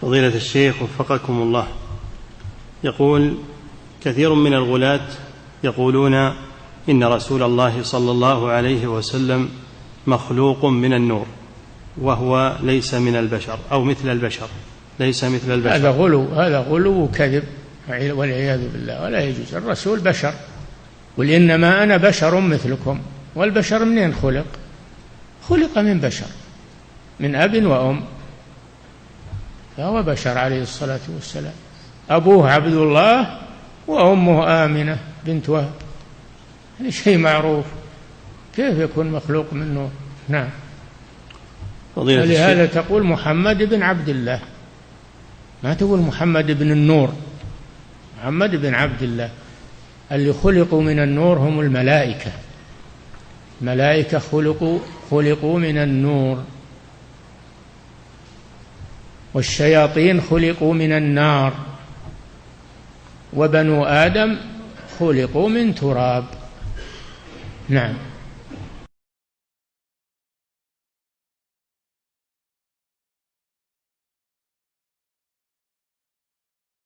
فضيلة الشيخ وفقكم الله، يقول كثير من الغلاة يقولون إن رسول الله صلى الله عليه وسلم مخلوق من النور وهو ليس من البشر أو مثل البشر، ليس مثل البشر. هذا غلو وكذب والعياذ بالله، ولا يجوز. الرسول بشر، قل إنما أنا بشر مثلكم. والبشر منين خلق؟ خلق من بشر، من أب وأم، فهو بشر عليه الصلاة والسلام. أبوه عبد الله وأمه آمنة بنت وهب، هذا شيء معروف، كيف يكون مخلوق من نور؟ نعم. ولهذا تقول محمد بن عبد الله، ما تقول محمد بن النور، محمد بن عبد الله. اللي خلقوا من النور هم الملائكة، الملائكة خلقوا من النور، والشياطين خلقوا من النار، وبنو آدم خلقوا من تراب. نعم.